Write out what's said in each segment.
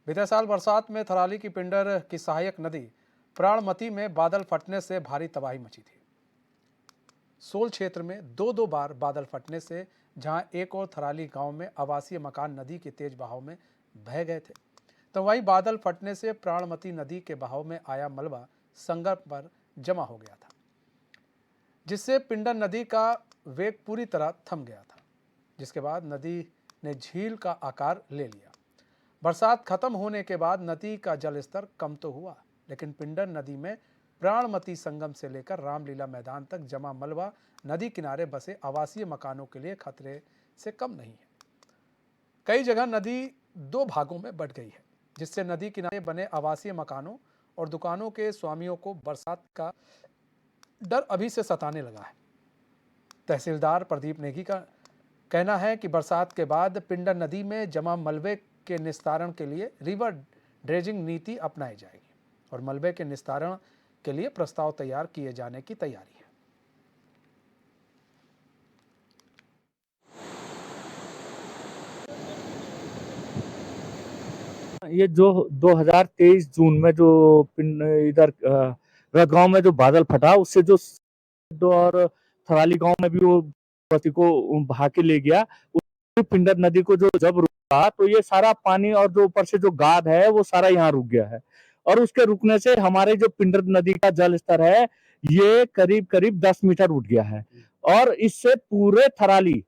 बीते साल बरसात में थराली की पिंडर की सहायक नदी प्राणमती में बादल फटने से भारी तबाही मची थी। सोल क्षेत्र में दो बार बादल फटने से जहां एक और थराली गांव में आवासीय मकान नदी के तेज बहाव में बह गए थे, तो वहीं बादल फटने से प्राणमती नदी के बहाव में आया मलबा संगम पर जमा हो गया था, जिससे पिंडर नदी का वेग पूरी तरह थम गया था, जिसके बाद नदी ने झील का आकार ले लिया। बरसात खत्म होने के बाद नदी का जलस्तर कम तो हुआ, लेकिन पिंडर नदी में प्राणमती संगम से लेकर रामलीला मैदान तक जमा मलबा नदी किनारे बसे आवासीय मकानों के लिए खतरे से कम नहीं है। कई जगह नदी दो भागों में बंट गई है, जिससे नदी किनारे बने आवासीय मकानों और दुकानों के स्वामियों को बरसात का डर अभी से सताने लगा है। तहसीलदार प्रदीप नेगी का कहना है कि बरसात के बाद पिंडर नदी में जमा मलबे के निस्तारण के लिए रिवर ड्रेजिंग नीति अपनाई जाएगी और मलबे के निस्तारण के लिए प्रस्ताव तैयार किए जाने की तैयारी है। ये जो 2023 जून में जो इधर गांव में जो बादल फटा, उससे जो और थराली गांव में भी वो पति को बहा के ले गया। पिंडर नदी को जो जब रुका तो ये सारा पानी और जो ऊपर से जो गाद है वो सारा यहाँ रुक गया है, और उसके रुकने से हमारे जो पिंडर नदी का जल स्तर है ये करीब करीब 10 मीटर उठ गया है। और इससे पूरे थराली,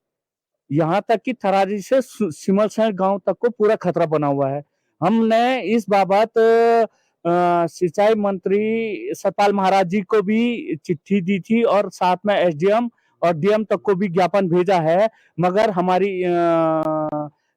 यहाँ तक कि थराली से सिमलसैंण गांव तक को पूरा खतरा बना हुआ है। हमने इस बाबत सिंचाई मंत्री सतपाल महाराज जी को भी चिट्ठी दी थी और साथ में एसडीएम और डीएम तक को भी ज्ञापन भेजा है, मगर हमारी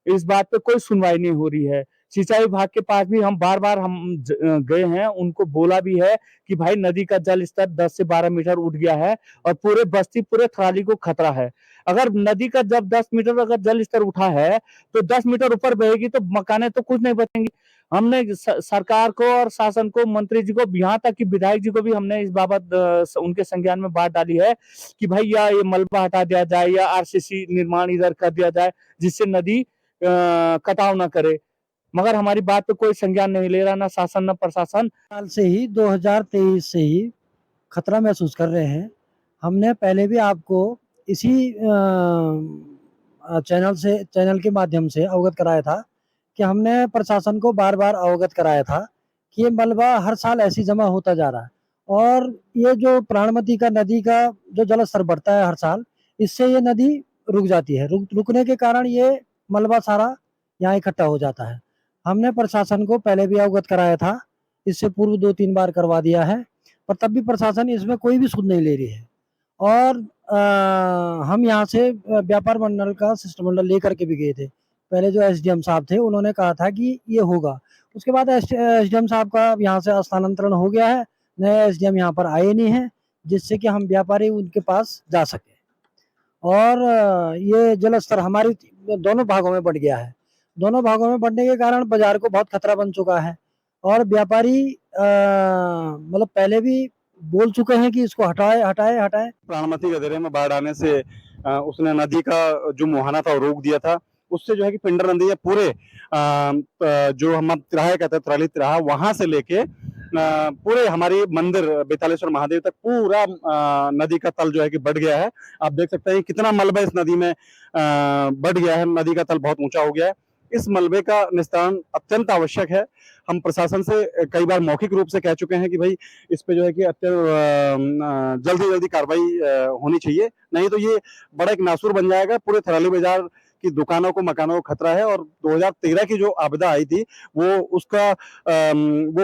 इस बात पे कोई सुनवाई नहीं हो रही है। सिंचाई विभाग के पास भी हम बार बार गए हैं, उनको बोला भी है कि भाई नदी का जल स्तर 10 से 12 मीटर उठ गया है और पूरे बस्ती पूरे थराली को खतरा है। अगर नदी का जब 10 मीटर अगर जल स्तर उठा है तो 10 मीटर ऊपर बहेगी तो मकाने तो कुछ नहीं बचेंगी। हमने सरकार को और शासन को, मंत्री जी को, यहाँ तक कि विधायक जी को भी हमने इस बाबत उनके संज्ञान में बात डाली है कि भाई या ये मलबा हटा दिया जाए या आरसीसी निर्माण इधर कर दिया जाए, जिससे नदी कटाव ना करे, मगर हमारी बात पे कोई संज्ञान नहीं ले रहा, ना शासन ना प्रशासन। साल से ही 2023 से ही खतरा महसूस कर रहे हैं। हमने पहले भी आपको इसी चैनल के माध्यम से अवगत कराया था कि हमने प्रशासन को बार बार अवगत कराया था कि ये मलबा हर साल ऐसी जमा होता जा रहा है और ये जो प्राणमती का नदी का जो जल स्तर बढ़ता है हर साल, इससे ये नदी रुक जाती है। रुकने के कारण ये मलबा सारा यहाँ इकट्ठा हो जाता है। हमने प्रशासन को पहले भी अवगत कराया था, इससे पूर्व 2-3 बार करवा दिया है, पर तब भी प्रशासन इसमें कोई भी सुध नहीं ले रही है। और हम यहाँ से व्यापार मंडल का शिष्टमंडल लेकर के भी गए थे। पहले जो एसडीएम साहब थे उन्होंने कहा था कि ये होगा, उसके बाद एसडीएम साहब का यहाँ से स्थानांतरण हो गया है, नए एसडीएम यहाँ पर आए नहीं हैं, जिससे कि हम व्यापारी उनके पास जा सके। और ये जल स्तर हमारी दोनों भागों में बढ़ गया है। दोनों भागों में बढ़ने के कारण बाजार को बहुत खतरा बन चुका है और व्यापारी मतलब पहले भी बोल चुके हैं कि इसको हटाए हटाए हटाए। प्राणमती के दर्रे में बाढ़ आने से उसने नदी का जो मुहाना था वो रोक दिया था। उससे जो है कि पिंडर नदी है पूरे जो हम तिराहा कहते हैं, थराली तिराहा, वहां से लेके पूरे हमारी मंदिर बेतालेश्वर महादेव तक पूरा नदी का तल जो है कि बढ़ गया है। आप देख सकते हैं कितना मलबा इस नदी में बढ़ गया है। नदी का तल बहुत ऊंचा हो गया है। इस मलबे का निस्तारण अत्यंत आवश्यक है। हम प्रशासन से कई बार मौखिक रूप से कह चुके हैं कि भाई इस पे जो है कि जल्दी कार्रवाई होनी चाहिए, नहीं तो ये बड़ा एक नासूर बन जाएगा। पूरे थराली बाजार की दुकानों को, मकानों को खतरा है। और 2013 की जो आपदा आई थी वो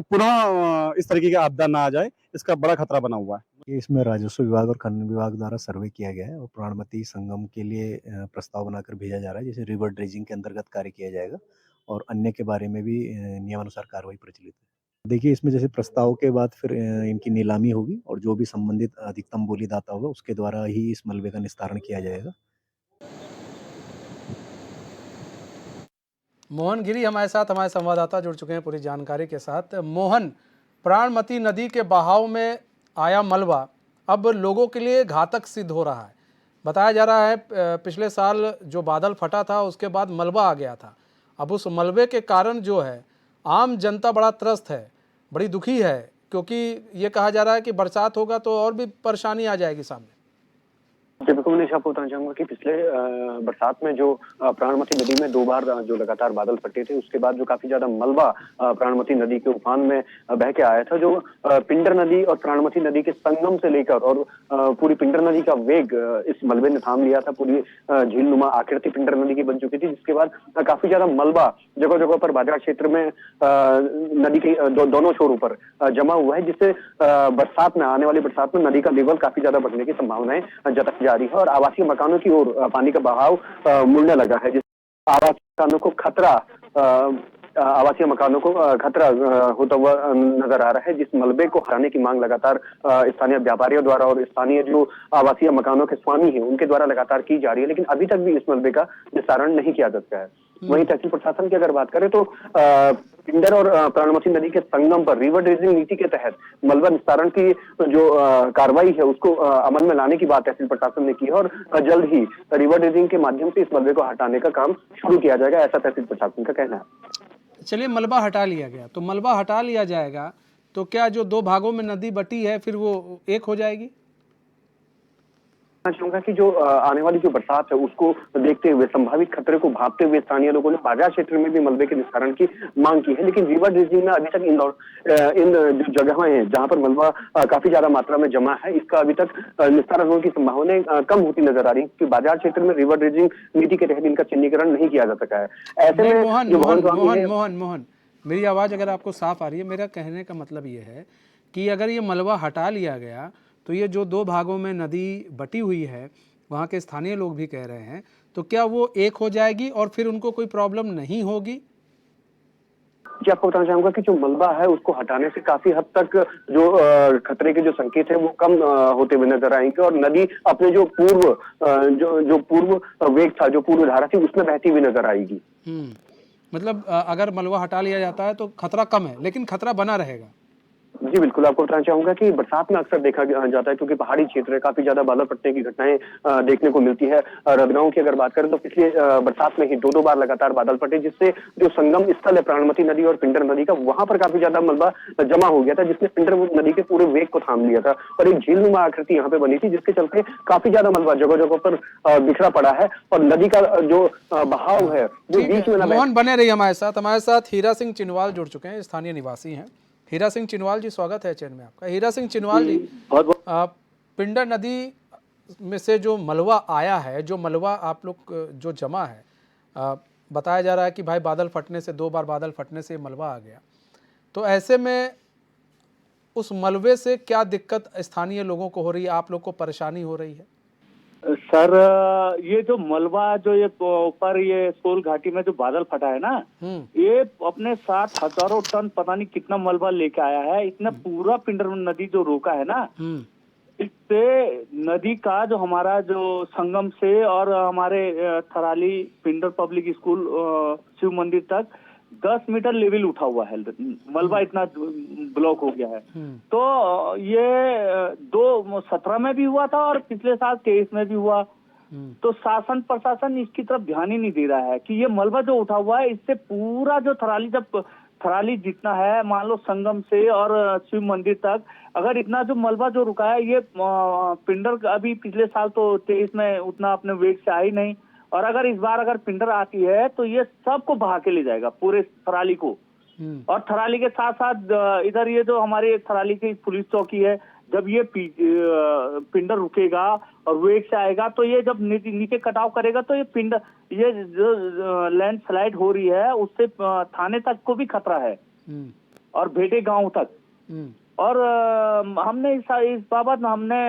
पुनः इस तरीके की आपदा ना आ जाए, इसका बड़ा खतरा बना हुआ है। इसमें राजस्व विभाग और खनन विभाग द्वारा सर्वे किया गया है और प्राणमती संगम के लिए प्रस्ताव बनाकर भेजा जा रहा है, जैसे रिवर ड्रेजिंग के अंतर्गत कार्य किया जाएगा और अन्य के बारे में भी नियमानुसार कार्रवाई प्रचलित है। देखिए, इसमें जैसे प्रस्ताव के बाद फिर इनकी नीलामी होगी और जो भी संबंधित अधिकतम बोलीदाता होगा उसके द्वारा ही इस मलबे का निस्तारण किया जाएगा। मोहन गिरी हमारे साथ, हमारे संवाददाता जुड़ चुके हैं पूरी जानकारी के साथ। मोहन, प्राणमती नदी के बहाव में आया मलबा अब लोगों के लिए घातक सिद्ध हो रहा है। बताया जा रहा है पिछले साल जो बादल फटा था उसके बाद मलबा आ गया था। अब उस मलबे के कारण जो है आम जनता बड़ा त्रस्त है, बड़ी दुखी है, क्योंकि ये कहा जा रहा है कि बरसात होगा तो और भी परेशानी आ जाएगी सामने। जी, बिल्कुल मैं आपको बताना चाहूंगा कि पिछले बरसात में जो प्राणमती नदी में 2 बार जो लगातार बादल फटे थे, उसके बाद जो काफी ज्यादा मलबा प्राणमती नदी के उफान में बह के आया था, जो पिंडर नदी और प्राणमती नदी के संगम से लेकर और पूरी पिंडर नदी का वेग इस मलबे ने थाम लिया था। पूरी झील नुमा आकृति पिंडर नदी की बन चुकी थी, जिसके बाद काफी ज्यादा मलबा जगह जगह पर बाजार क्षेत्र में नदी के दोनों छोरों पर जमा हुआ है, जिससे बरसात में आने वाली बरसात में नदी का लेवल काफी ज्यादा बढ़ने की संभावनाएं जताई जा रही है और आवासीय मकानों की ओर पानी का बहाव मुड़ने लगा है, जिस आवासीय मकानों को खतरा होता हुआ नजर आ रहा है। जिस मलबे को हटाने की मांग लगातार स्थानीय व्यापारियों द्वारा और स्थानीय जो आवासीय मकानों के स्वामी हैं उनके द्वारा लगातार की जा रही है, लेकिन अभी तक भी इस मलबे का निस्तारण नहीं किया जा सका है। वहीं तहसील प्रशासन की अगर बात करें तो पिंडर और प्राणमती नदी के संगम पर रिवर ड्रेजिंग नीति के तहत मलबा निस्तारण की जो कार्रवाई है उसको अमल में लाने की बात तहसील प्रशासन ने की है और जल्द ही रिवर ड्रेजिंग के माध्यम से इस मलबे को हटाने का काम शुरू किया जाएगा, ऐसा तहसील प्रशासन का कहना है। चलिए, मलबा हटा लिया गया, तो मलबा हटा लिया जाएगा तो क्या जो 2 भागों में नदी बटी है फिर वो एक हो जाएगी? मैं चाहूंगा कि जो आने वाली जो बरसात है उसको देखते हुए, संभावित खतरे को भांपते हुए स्थानीय लोगों ने बाजार क्षेत्र में भी मलबे के निस्तारण की मांग की है, लेकिन रिवर ड्रेजिंग में अभी तक इन जो जगहें हैं जहां पर मलबा काफी ज्यादा मात्रा में जमा है, इसका अभी तक निस्तारण होने की संभावनाएं कम होती नजर आ रही है, क्योंकि बाजार क्षेत्र में रिवर ड्रेजिंग नीति के तहत इनका चिन्हीकरण नहीं किया जा सका है। ऐसे में मोहन, मेरी आवाज अगर आपको साफ आ रही है, मेरा कहने का मतलब ये है कि अगर ये मलबा हटा लिया गया तो ये जो 2 भागों में नदी बटी हुई है, वहाँ के स्थानीय लोग भी कह रहे हैं, तो क्या वो एक हो जाएगी और फिर उनको कोई प्रॉब्लम नहीं होगी? जी, आपको बताना चाहूंगा कि जो मलबा है उसको हटाने से काफी हद तक जो खतरे के जो संकेत है वो कम होते हुए नजर आएंगे और नदी अपने जो पूर्व वेग था, जो पूर्व धारा थी, उसमें बहती हुई नजर आएगी। मतलब अगर मलबा हटा लिया जाता है तो खतरा कम है, लेकिन खतरा बना रहेगा। जी बिल्कुल, आपको बताना चाहूंगा कि बरसात में अक्सर देखा जाता है, क्योंकि पहाड़ी क्षेत्र है, काफी ज्यादा बादल फटने की घटनाएं देखने को मिलती है। रदगांव की अगर बात करें तो पिछले बरसात में ही 2 बार लगातार बादल फटे, जिससे जो संगम स्थल है प्राणमती नदी और पिंडर नदी का, वहां पर काफी ज्यादा मलबा जमा हो गया था, जिसने पिंडर नदी के पूरे वेग को थाम लिया था और एक झीलनुमा आकृति यहाँ पे बनी थी, जिसके चलते काफी ज्यादा मलबा जगह जगह पर बिखरा पड़ा है और नदी का जो बहाव है वो बीच में मोहन बने रही हमारे साथ हीरा सिंह चिनवाल जुड़ चुके हैं, स्थानीय निवासी हैं। हीरा सिंह चिनवाल जी, स्वागत है चैनल में आपका। हीरा सिंह चिनवाल जी, पिंडर नदी में से जो मलबा आया है, जो मलबा आप लोग जो जमा है, बताया जा रहा है कि भाई बादल फटने से 2 बार बादल फटने से मलबा आ गया, तो ऐसे में उस मलबे से क्या दिक्कत स्थानीय लोगों को हो रही है, आप लोग को परेशानी हो रही है? सर, ये जो मलबा जो ये ऊपर ये सोल घाटी में जो बादल फटा है ना, ये अपने साथ हजारों टन पता नहीं कितना मलबा लेके आया है। इसने पूरा पिंडर नदी जो रोका है ना, इससे नदी का जो हमारा जो संगम से और हमारे थराली पिंडर पब्लिक स्कूल शिव मंदिर तक 10 मीटर लेवल उठा हुआ है, मलबा इतना ब्लॉक हो गया है। तो ये 2017 में भी हुआ था और पिछले साल 23 में भी हुआ। तो शासन प्रशासन इसकी तरफ ध्यान ही नहीं दे रहा है कि ये मलबा जो उठा हुआ है, इससे पूरा जो थराली जितना है, मान लो संगम से और शिव मंदिर तक, अगर इतना जो मलबा जो रुका है, ये पिंडर अभी पिछले साल तो 23 में उतना अपने वेग से आई नहीं, और अगर इस बार अगर पिंडर आती है तो ये सबको बहा के ले जाएगा, पूरे थराली को। और थराली के साथ साथ इधर ये जो हमारे थराली की पुलिस चौकी है, जब ये पिंडर रुकेगा और वेग से आएगा तो ये जब नीचे कटाव करेगा तो ये पिंडर, ये जो लैंड स्लाइड हो रही है उससे थाने तक को भी खतरा है और भेटे गांव तक। और हमने इस बाबत हमने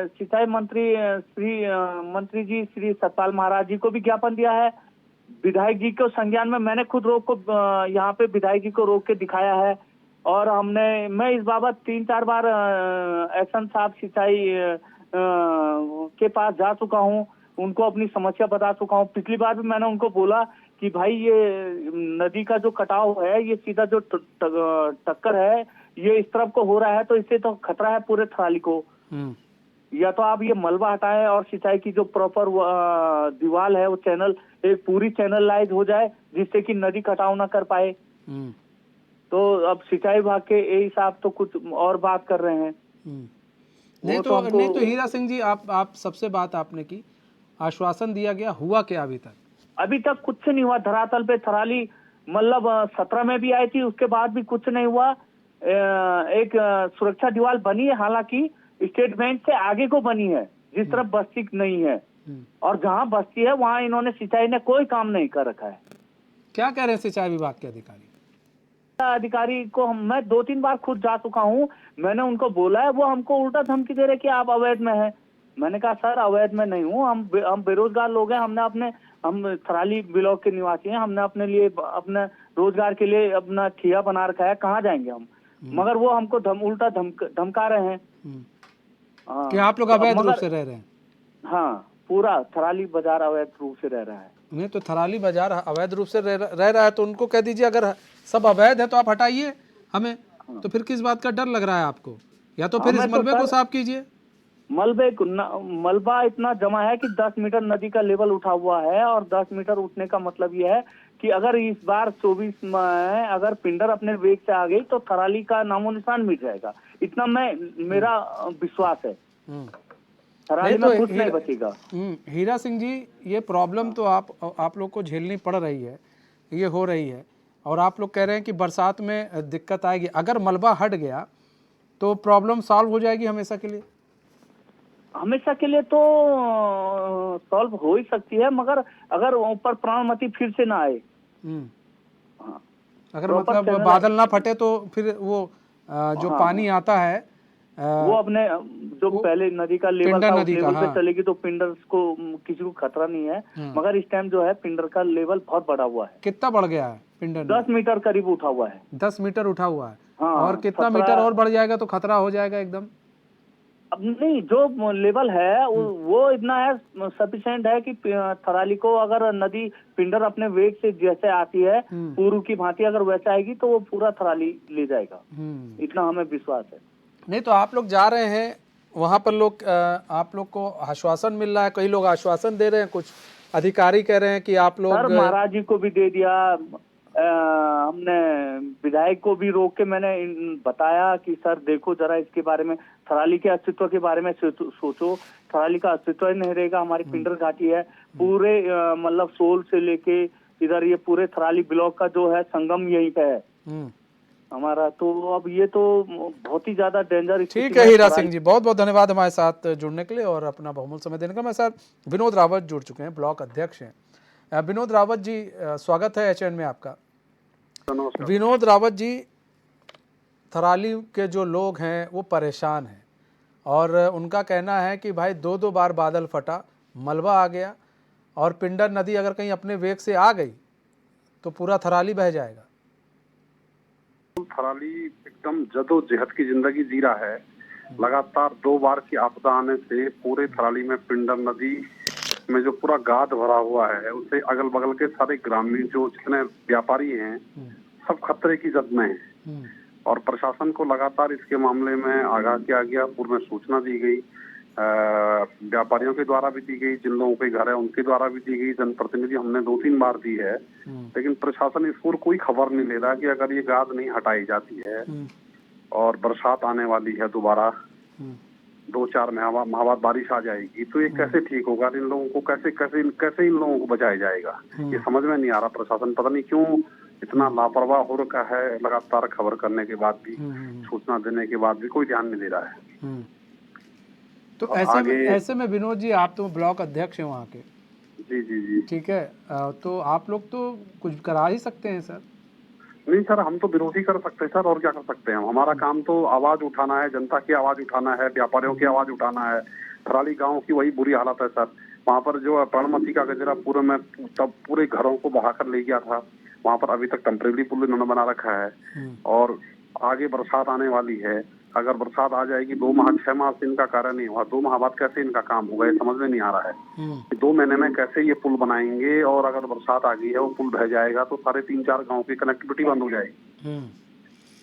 सिंचाई मंत्री जी श्री सतपाल महाराज जी को भी ज्ञापन दिया है, विधायक जी को संज्ञान में मैंने खुद रोक को यहाँ पे विधायक जी को रोक के दिखाया है, और मैं इस बाबत 3-4 बार एक्शन साहब सिंचाई के पास जा चुका हूँ, उनको अपनी समस्या बता चुका हूँ। पिछली बार भी मैंने उनको बोला कि भाई ये नदी का जो कटाव है, ये सीधा जो टक्कर है ये इस तरफ को हो रहा है, तो इससे तो खतरा है पूरे थराली को। या तो आप ये मलबा हटाएं और सिंचाई की जो प्रॉपर दीवार है, वो चैनल एक पूरी चैनलाइज हो जाए, जिससे कि नदी कटाव ना कर पाए। तो अब सिंचाई विभाग के यही साहब तो कुछ और बात कर रहे हैं। नहीं वो तो तो हमको- नहीं तो हीरा सिंह जी, आप सबसे बात आपने की, आश्वासन दिया गया, हुआ क्या अभी तक? अभी तक कुछ नहीं हुआ। धरातल पे थराली मतलब 17 में भी आई थी, उसके बाद भी कुछ नहीं हुआ। एक सुरक्षा दीवार बनी है, हालांकि स्टेट बैंक से आगे को बनी है, जिस तरफ बस्ती नहीं है, और जहां बस्ती है वहां इन्होंने सिंचाई ने कोई काम नहीं कर रखा है। क्या कह रहे हैं सिंचाई विभाग के अधिकारी? अधिकारी को मैं 2-3 बार खुद जा चुका हूँ, मैंने उनको बोला है, वो हमको उल्टा धमकी दे रहे कि आप अवैध में हैं। मैंने कहा सर अवैध में नहीं हूँ, हम बेरोजगार लोग हैं, हम थराली ब्लॉक के निवासी हैं, हमने अपने लिए अपने रोजगार के लिए अपना ठिया बना रखा है, कहाँ जाएंगे हम? मगर वो हमको उल्टा धमका रहे हैं। हाँ, कि आप लोग अवैध रूप मगर- से रह रहे हैं? हाँ, पूरा थराली बाजार अवैध रूप से रह रहा है। नहीं तो थराली बाजार अवैध रूप से रह रहा है तो उनको कह दीजिए, अगर सब अवैध है तो आप हटाइए हमें, तो फिर किस बात का डर लग रहा है आपको? या तो फिर इस हमें तो मलबे को सर- साफ कीजिए। मलबा इतना जमा है कि 10 मीटर नदी का लेवल उठा हुआ है, और 10 मीटर उठने का मतलब यह है कि अगर इस बार 24 में अगर पिंडर अपने वेग से आ गई तो थराली का नामो निशान मिट जाएगा, इतना मेरा विश्वास है। थराली नहीं में तो कुछ नहीं बचेगा। हीरा सिंह जी, ये प्रॉब्लम तो आप लोग को झेलनी पड़ रही है, ये हो रही है, और आप लोग कह रहे हैं कि बरसात में दिक्कत आएगी। अगर मलबा हट गया तो प्रॉब्लम सॉल्व हो जाएगी हमेशा के लिए? हमेशा के लिए तो सॉल्व हो ही सकती है, मगर अगर ऊपर प्राणमती फिर से ना आए। हाँ। अगर Proper मतलब channel- बादल ना फटे तो फिर वो जो हाँ, पानी आता है वो अपने जो वो पहले नदी का लेवल पिंडर था उस नदी का, लेवल पे हाँ। चलेगी तो पिंडर को किसी को खतरा नहीं है। मगर इस टाइम जो है पिंडर का लेवल बहुत बढ़ा हुआ है, कितना बढ़ गया है पिंडर? 10 मीटर करीब उठा हुआ है। 10 मीटर उठा हुआ है। हाँ, और कितना 17 मीटर और बढ़ जाएगा तो खतरा हो जाएगा एकदम? अब नहीं, जो लेवल है वो इतना है, सफिशिएंट है कि थराली को अगर नदी पिंडर अपने वेग से जैसे आती है पूर्व की भांति अगर वैसे आएगी तो वो पूरा थराली ले जाएगा, इतना हमें विश्वास है। नहीं तो आप लोग जा रहे हैं वहाँ पर, लोग आप लोग को आश्वासन मिल रहा है, कई लोग आश्वासन दे रहे हैं, कुछ अधिकारी कह रहे हैं कि आप लोग। सर महाराज जी को भी दे दिया, हमने विधायक को भी रोक के मैंने बताया कि सर देखो जरा इसके बारे में, थराली के अस्तित्व के बारे में सोचो। थराली का अस्तित्व ही नहीं रहेगा, हमारी पिंडर घाटी है, पूरे मतलब सोल से लेके इधर ये पूरे थराली ब्लॉक का जो है संगम यहीं पे है हमारा। तो अब ये तो बहुत ही ज्यादा डेंजर। ठीक है हीरा सिंह जी, बहुत बहुत धन्यवाद हमारे साथ जुड़ने के लिए और अपना बहुमूल्य समय देने का। हमारे साथ विनोद रावत जुड़ चुके हैं, ब्लॉक अध्यक्ष हैं। विनोद रावत जी, स्वागत है एचएन में आपका। विनोद रावत जी, थराली के जो लोग हैं वो परेशान हैं और उनका कहना है कि भाई 2-2 बार बादल फटा, मलबा आ गया, और पिंडर नदी अगर कहीं अपने वेग से आ गई तो पूरा थराली बह जाएगा। थराली एकदम जदोजहद की जिंदगी जी रहा है। लगातार 2 बार की आपदा आने से पूरे थराली में पिंडर नदी में जो पूरा गाद भरा हुआ है, उससे अगल बगल के सारे ग्रामीण जो जितने व्यापारी हैं सब खतरे की जद में हैं। और प्रशासन को लगातार इसके मामले में आगाह किया गया, पूर्व में सूचना दी गई, व्यापारियों के द्वारा भी दी गई, जिन लोगों के घर है उनके द्वारा भी दी गई, जनप्रतिनिधि हमने 2-3 बार दी है, लेकिन प्रशासन इस पर कोई खबर नहीं ले रहा कि अगर ये गाद नहीं हटाई जाती है और बरसात आने वाली है, दोबारा 2-4 माह बाद बारिश आ जाएगी, तो ये कैसे ठीक होगा? इन लोगों को कैसे इन लोगों को बचाया जाएगा? ये समझ में नहीं आ रहा। प्रशासन पता नहीं क्यों इतना लापरवाह हो रखा है, लगातार खबर करने के बाद भी, सूचना देने के बाद भी कोई ध्यान नहीं दे रहा है। तो ऐसे में विनोद जी, आप तो ब्लॉक अध्यक्ष हैं वहाँ के। जी ठीक है, तो आप लोग तो कुछ करा ही सकते हैं सर। नहीं सर, हम तो विरोधी कर सकते हैं सर, और क्या कर सकते हैं? हमारा काम तो आवाज उठाना है, जनता की आवाज उठाना है, व्यापारियों की आवाज उठाना है। थराली गांव की वही बुरी हालत है सर। वहाँ पर जो प्राणमती का गजरा पूरे में तब पूरे घरों को बहाकर ले गया था, वहाँ पर अभी तक टेम्परेरी पुल इन्होंने बना रखा है, और आगे बरसात आने वाली है। अगर बरसात आ जाएगी 2 माह 6 माह से इनका कार्य नहीं हुआ, 2 माह बाद कैसे इनका काम होगा? ये समझ में नहीं आ रहा है। 2 महीने में कैसे ये पुल बनाएंगे? और अगर बरसात आ गई है, वो पुल बह जाएगा तो सारे 3-4 गाँव की कनेक्टिविटी बंद हो जाएगी।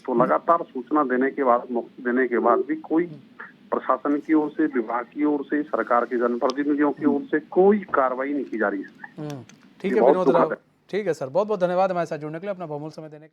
तो लगातार सूचना देने के बाद भी कोई प्रशासन की ओर से, विभाग की ओर से, सरकार के जनप्रतिनिधियों की ओर से कोई कार्रवाई नहीं की जा रही है। ठीक है विनोद रावत, ठीक है सर, बहुत बहुत धन्यवाद हमारे साथ जुड़ने के लिए, अपना बहुमूल्य समय देने के लिए।